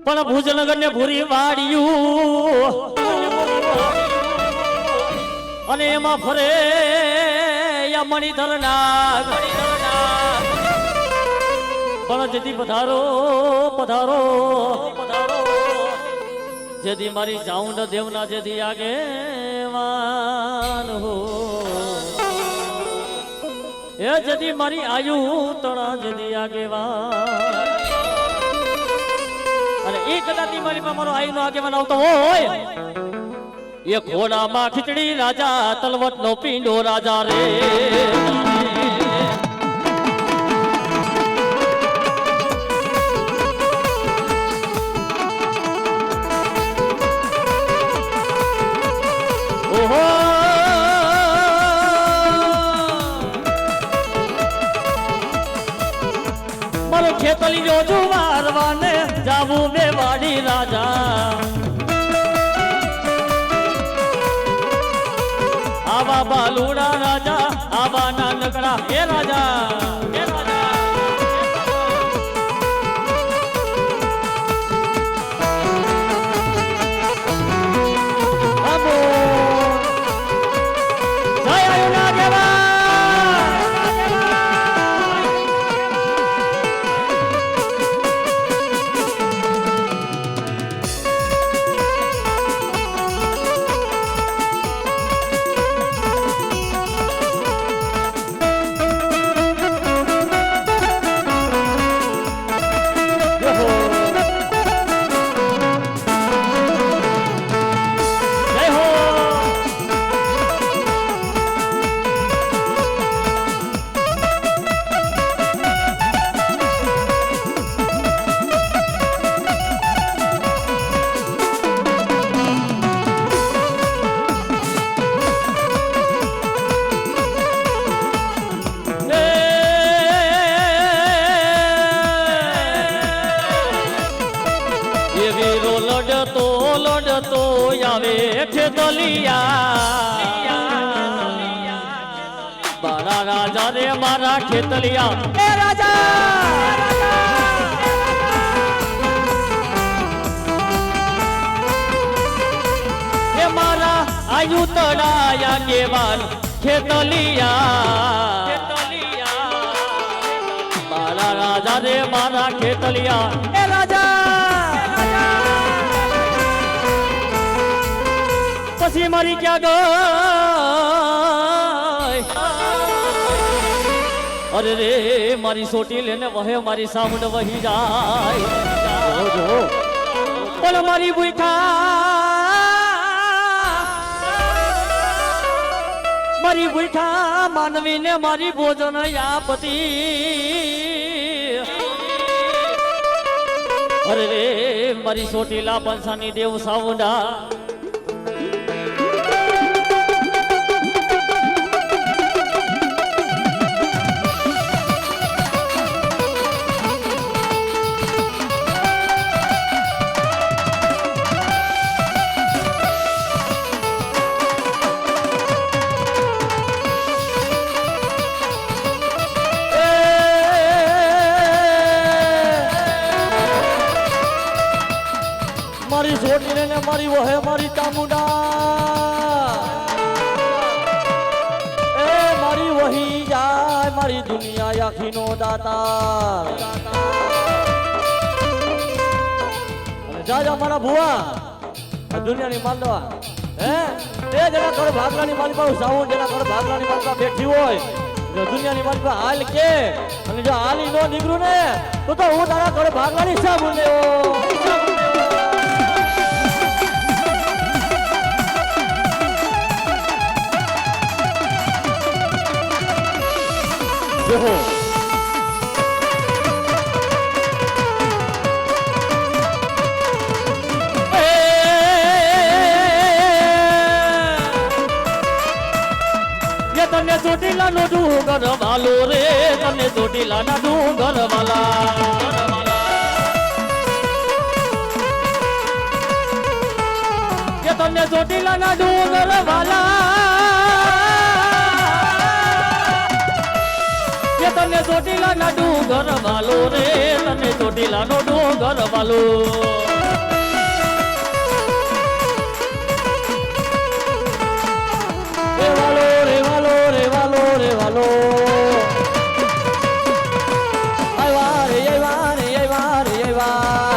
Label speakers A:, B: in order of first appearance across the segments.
A: પણ ભુજનગર ને ભૂરી વાડિયું અને એમાં ફરે મણિધર નાગ પણ જેથી પધારો પધારો પધારો જેથી મારી ચાઉંડ દેવના જેથી આગેવાન હો એ જેથી મારી આયુ તણા જેથી આગેવાન અને એ કદાચ મારી પાસે મારો આયુનો આગેવાન આવતો હોય એ ઘોડામાં ખીચડી રાજા તલવટ નો પીંડો રાજા રે ઓહો મારો ખેતલી જો જુવારવાને જાવું બે વાડી રાજા આવા બાલુડા રાજા આવા નાનકડા હે રાજા હે રાજા બાબો જય આયુના દેવા લડતો આવે ખેતલિયા મારા રાજા રે મારા ખેતલિયા એ રાજા એ મારા આયુ તડાયા કેવાલ ખેતલિયા મારા રાજા રે મારા ખેતલિયા એ રાજા પછી મારી ક્યાં ગઈ અરે રે મારી સોટી લેને વહે મારી સામુંડ વહી જાય પણ મારી ભૂખા માનવીને મારી ભોજન આપતી અરે રે મારી સોટીલા પંસાની દેવ સાઉંડા મારી સોટીને ને મારી વહે મારી ચામુંડા એ મારી વહી જાય મારી દુનિયા આખીનો દાતા જા મારા ભુવા દુનિયાની માલવા હે એ જેના ઘર ભાગલાની માલિક પર સાઉન્ડ જેના ઘર ભાગલાની માલિક બેઠી હોય દુનિયાની માલિક હાલ કે અને જો હાલી નો નીકળું ને તો હું તારા ઘર ભાગલાની સાબુન લેવો જોહો તને ચોટીલા નો ડુંગર વાલો રે તને ચોટીલા ના ડુંગર વાલા તને ચોટીલા ના ડુંગર વાલા તને ચોટીલા ના ડુંગર વાલો રે
B: વેલાનો ડોંગર વાલો
A: રેવાલો રેવાલો રેવાલો રેવાલો આવ્યા રે આવ્યા રે આવ્યા રે આવ્યા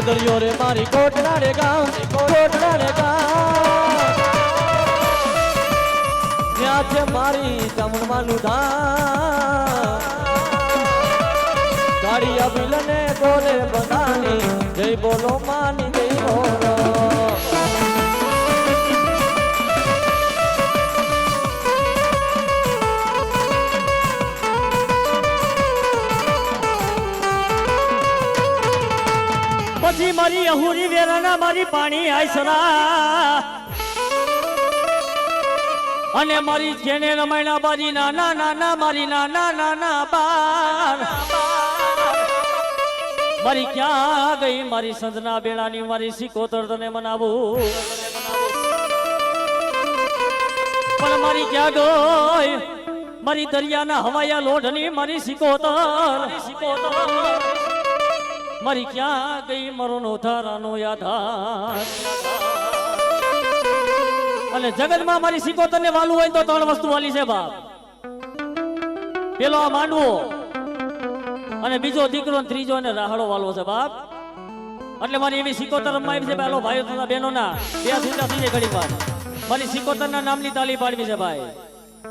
A: દરિયો રે મારી કોટડા રે ગામ કોટડા રે ગામ ત્યાં છે મારી જમણવાનું ધામ ગાડી અબિલને બોલે બધાની જય બોલો માની જય બોલો
B: પછી મારી અહુરી વેરાના મારી પાણી આઈસરા અને મારી જેને રમાયણા બારી નાના નાના મારી નાના નાના બાર મારી ક્યાં ગઈ મારી સંજના બેડાની મારી સિકોતર તને મનાવું પણ મારી ક્યાં ગઈ મારી દરિયાના હવાયા લોઢની મારી સિકોતર મારી ક્યાં ગઈ મારો નો ધારાનો યાધાર અને જગતમાં મારી સિકોતરને વાલું હોય તો ત્રણ વસ્તુ વાલી છે બાપ પેલો આ માંડવો અને બીજો દીકરો ને ત્રીજો ને રાહડો વાલો છે બાપ એટલે મારી એવી સિકોતર રમાવી છે પેલો ભાઈઓ તથા બહેનો ના બે સુધા થઈ જાય ઘડી વાર મારી સિકોતર ના નામની તાલી પાડવી છે ભાઈ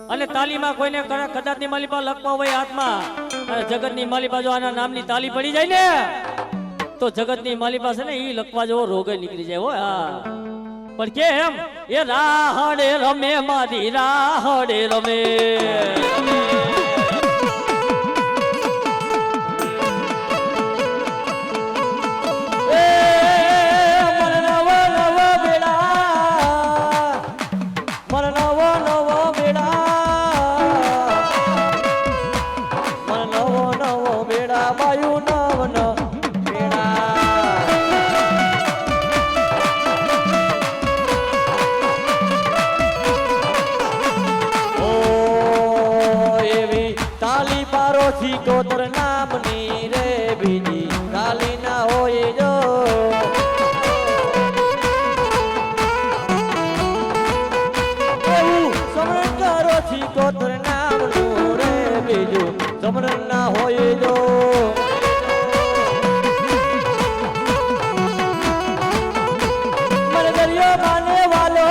B: અને તાલીમાં કોઈને કદાચ ની માલિપા લખવા હોય હાથમાં અને જગત ની માલિપા જો આના નામની તાલી પડી જાય ને તો જગત ની માલિપા છે ને એ લખવા જેવો રોગ નીકળી જાય હોય હા પણ કેમ એ રાહડે રમે મારી રાહડે રમે
A: સિકોતર નામની રે બીજી તાલી ના હોય જો એવું સમરણ કરો સિકોતર નામનું રે બીજું સમરણ ના હોય જો મને દરિયો માને વાલો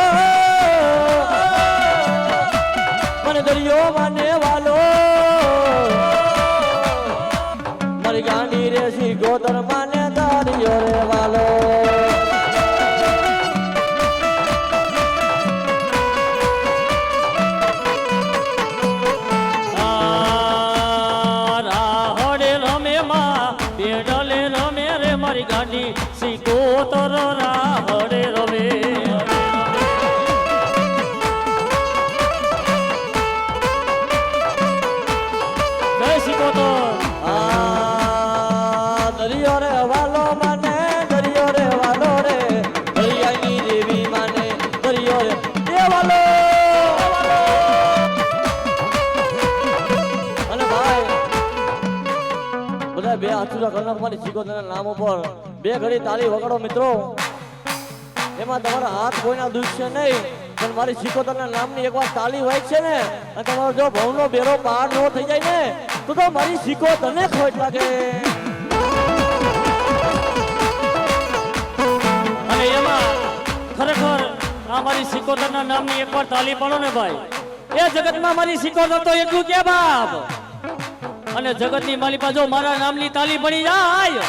A: મને દરિયો માને વાલો ગાંડી રે સિકોતર માને દારિયો રે વાલો
B: રાહડે રમે માં બેડલે રમે રે મારી ગાંડી સિકોતર રાહડે રમે જય સિકોતર
A: દરિયો રે વાલો માને દરિયો રે વાલો રે દરિયાની દેવી માને દરિયો રે દેવાલો અને ભાઈ બધા બે હાથુરા કનક મારી સિકોતરના નામ ઉપર બે ઘડી તાળી વગાડો મિત્રો એમાં તમારા હાથ કોઈના દુખશે નહીં પણ મારી સિકોતરના નામની એકવાર તાળી હોય છે ને અને તમારો જો ભવનો બેરો પાર ન થઈ જાય ને તો મારી સિકોતરને ખોટ લાગે
B: ખરેખર આ મારી સિકોતરના નામની એકવાર તાલી પાડો ને ભાઈ એ જગતમાં મારી સિકોતર તો એટલું કે બાપ અને જગતની માલિપા જો મારા નામની તાલી પડી જાય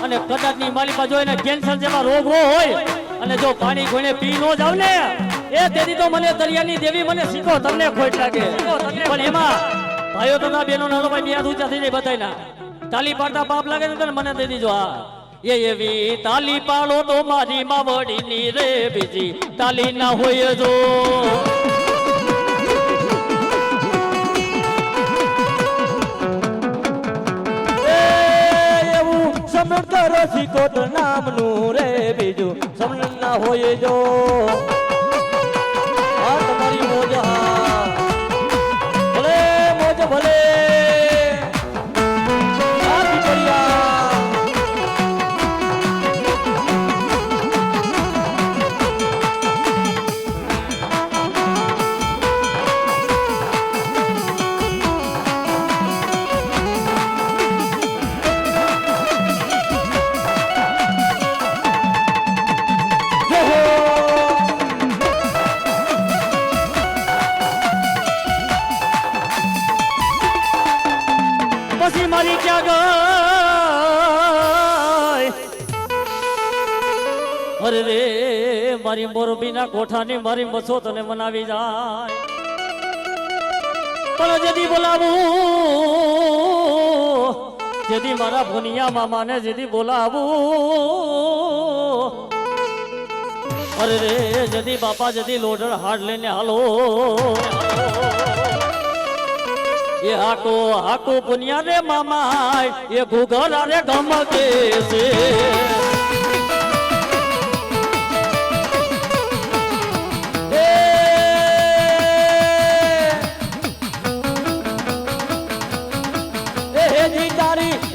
B: અને કદાચની માલિપા જો એને કેન્સર જેવા રોગ હોય અને જો પાણી કોઈને પી ન જાવ ને એ તેથી તો મને દરિયાની દેવી મને સિકોતરને ખોટ લાગે પણ એમાં ભાઈઓ તથા બહેનો નાનો ભાઈ બે હાથ ઊંચા થઈ જાય બધાયના તાલી પાડતા પાપ લાગે ને મને દઈ દીજો હા એવી તાલી પાડો તો મારી માવડીની રે બીજી તાલી ના હોય જો
A: એવું સમરણ કરો સિકોતર નામનું રે બીજું સમરણ ના હોય જો આ તમારી મોજ હા ભલે મોજ ભલે
B: ક્યાં ગઈ અરે રે મારી મોરબીના કોઠાની મારી મસો તને મનાવી જાય પણ જેદી બોલાવું જેદી મારા ભુનિયા મામાને જેદી બોલાવું અરે રે જેદી બાપા જેદી લોડર હાડ લઈને હાલો એ હાકો હાકો પુનિયા રે મામા એ ઘુઘરા રે ગમકે છે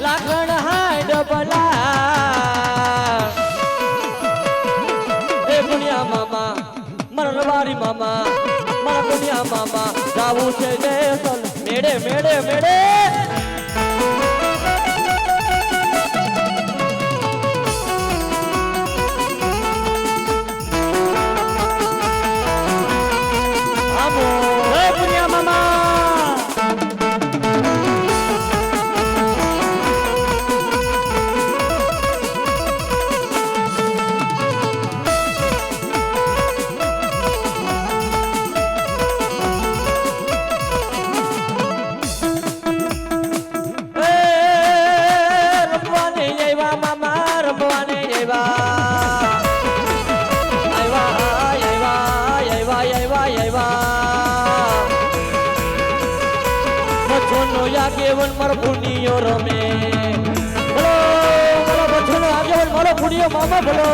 A: લાખણ હાય ડબલા એ પુનિયા મામા મારા રવારી મામા મારા પુનિયા મામા જાવું છે દેસલ મેડે મેડે મેડે આમો હે પુનિયા મામા આગેવન મારો પુનિયો રમે બોલો બોલો બચ્ચોનો આગેવન મારો પુનિયો મામા બોલો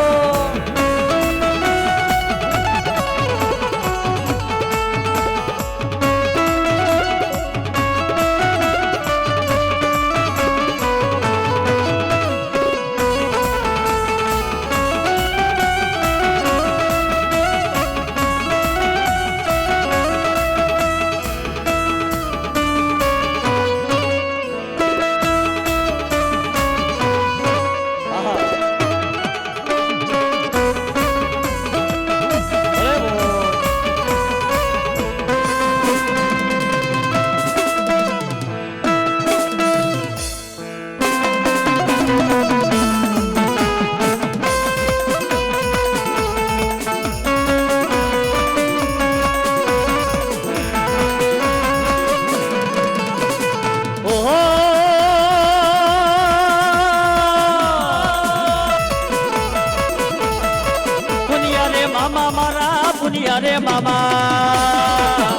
A: પુનિયા રે મામા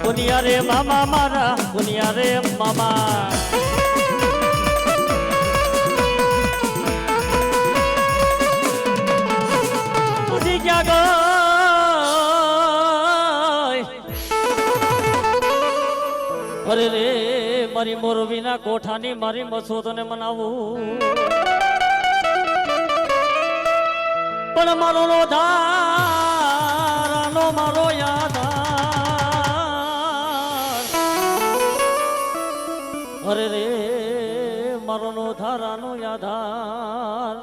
A: પુનિયા રે મામા મારા પુનિયા રે મામા તુજી ક્યાં ગઈ અરે રે મારી મોરબીના કોઠાની મારી મસો તને મનાવું પણ મારો નો ધારાનો મારો યાદાર અરે રે મારો નો ધારાનો યાદાર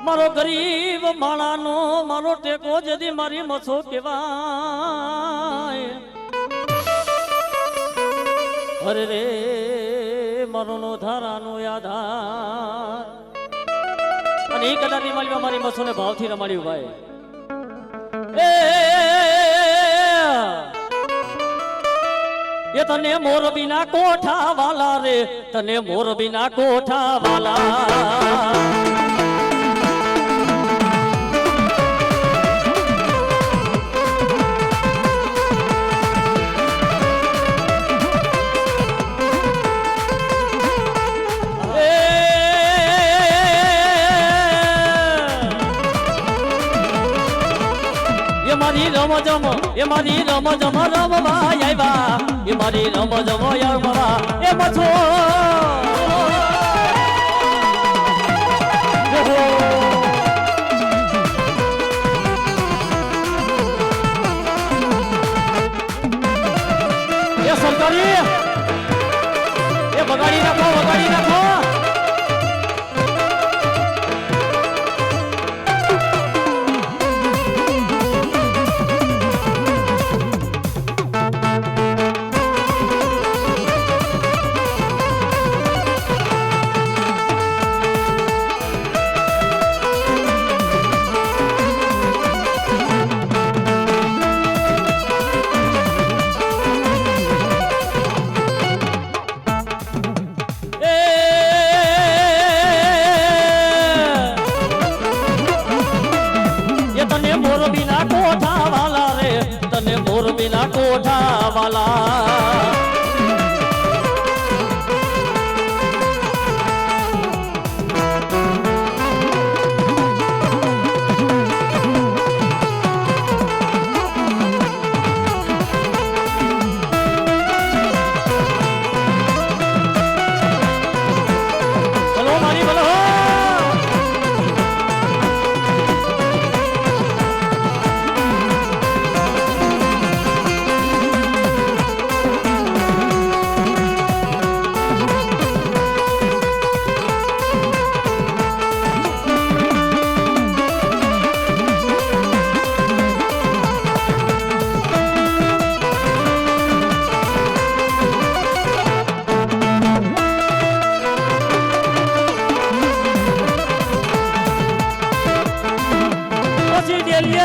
A: મારો ગરીબ માણાનો મારો ટેકો જદી મારી મસો કહેવાય અરે રે મારો નો ધારાનો યાદાર અને એ કદાચ મારી મારી મસોને ભાવથી રમાડ્યું ભાઈ એ તને મોરબીના કોઠા વાલા રે તને મોરબીના કોઠા વાલા રમજમ એ મારી રમજમ રમવા આવ્યા એ મારી રમજમ રમવા એ મછો એ સરકારી એ બગાડી નાખો બગાડી નાખો
B: લોઢા વાલા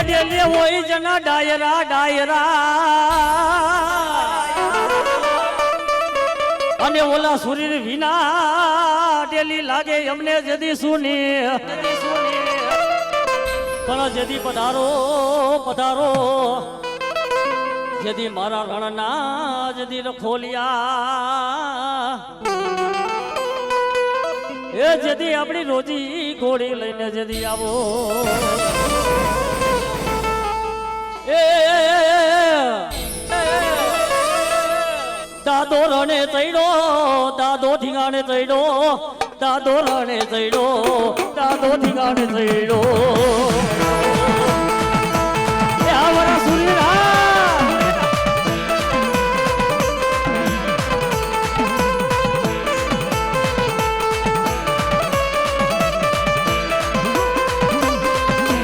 B: ડેલીએ હોય જના ડાયરા અને ઓલા સુરીર વિના ડેલી લાગે અમને જદી સુની પણ જદી પધારો જદી મારા રણના જદી રખોલિયા એ જદી આપણી રોજી ઘોડી લઈને જદી આવો દાદો રણે ચડ્યો દાદો ઠીંગાણે ચડ્યો દાદો રણે ચડ્યો દાદો ઠીંગાણે ચડ્યો એ આવરા સુરીરા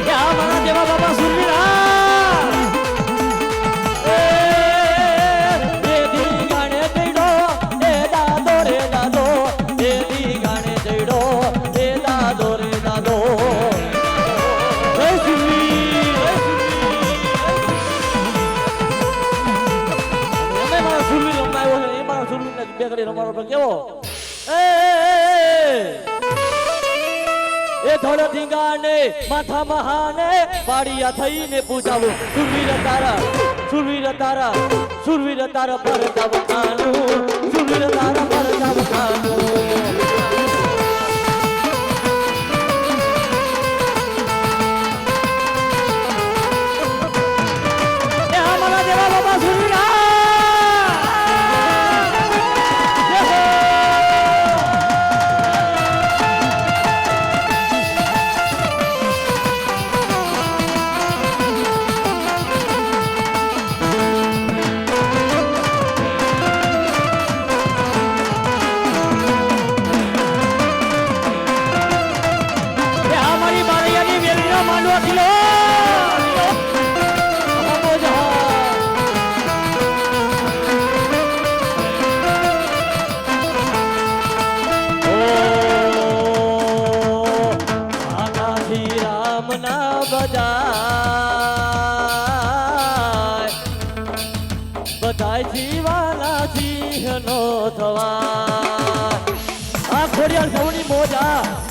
B: એ આવરા દેવા બાબા સુરીરા કેવો એ ધોળ ધીંગાને માથા મહાને પાડિયા થઈને પૂજાવું સુરવીર તારા પરતાવ ખાનું સુરવીર તારા પરતાવ ખાનું બધાય જીવાના સિંહનો થવા આ ખોડિયાર સૌની મોજા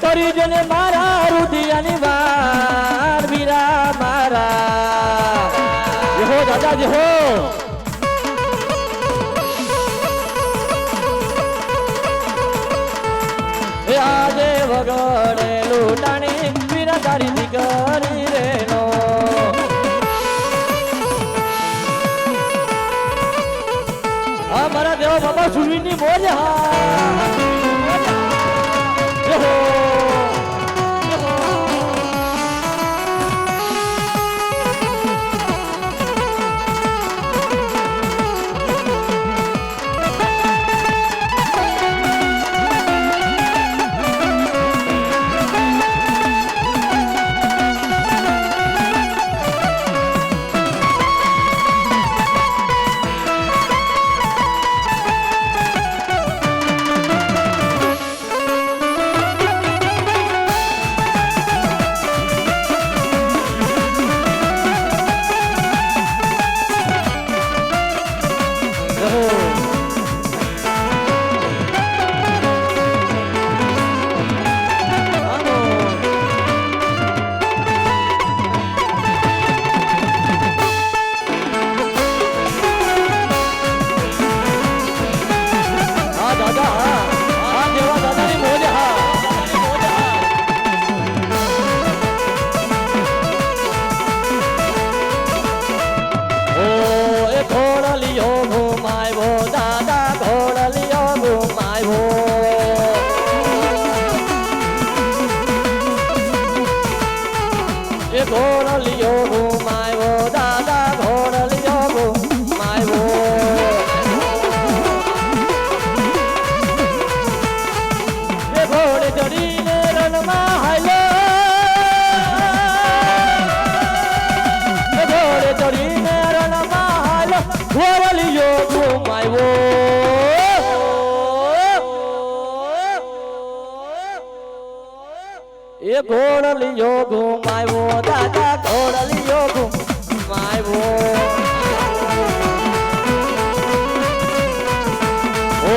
B: કરી જને મારા રુદિયાની વાર વીરા મારા જેહો દાદા જેહો એ આજે વગડે લૂંટાણી વીરા તારી દીકરી રેનો આ મારા દેવા બાબા સુરવીરની મોજ હા જેહો
A: ઘોડલિયો ઘુમાયો દાદા ઘોડલિયો ઘુમાયો એ ઘોડે ચડીને રણમાં હાલ્યો એ ઘોડે ચડીને રણમાં હાલ્યો ઘોડલિયો ઘુમાયો એ ઘોડલિયો ઘુમાયો દાદા ઘોડલિયો ઘુમાયો ઓ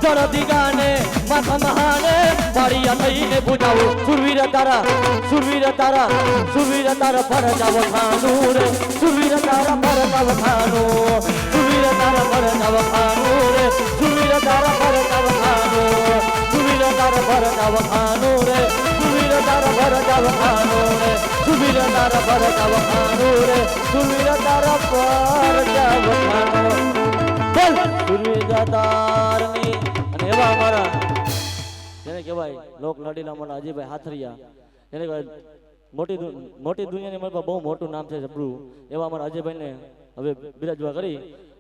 A: જણતી ગાને માથા મહાને બાળિયા થઈને પૂજાવું સુરવીર તારા પર જાવ ખાનું રે સુરવીર તારા પર જાવ ખાનું સુરવીર તારા પર જાવ ખાનું રે સુરવીર તારા પર જાવ ખાનું સુરવીર તારા પર જાવ ખાનું રે સુરવીર તારા પર જાવ ખાનું રે સુરવીર તારા પર જાવ ખાનું રે સુરવીર તારા પર જાવ ખાનું બોલ સુરવીર દાતારની અને એવા અમારા જેને કહેવાય લોક લડીલા મને અજયભાઈ હાથરિયા એને કહેવાય મોટી દુનિયાની મારી બહુ મોટું નામ છે જબરું એવા અમારા અજયભાઈને હવે બિરાજવા કરી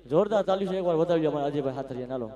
A: જોરદાર તાલીઓ એકવાર વધાવી અમારા અજયભાઈ હાથરિયા નાલો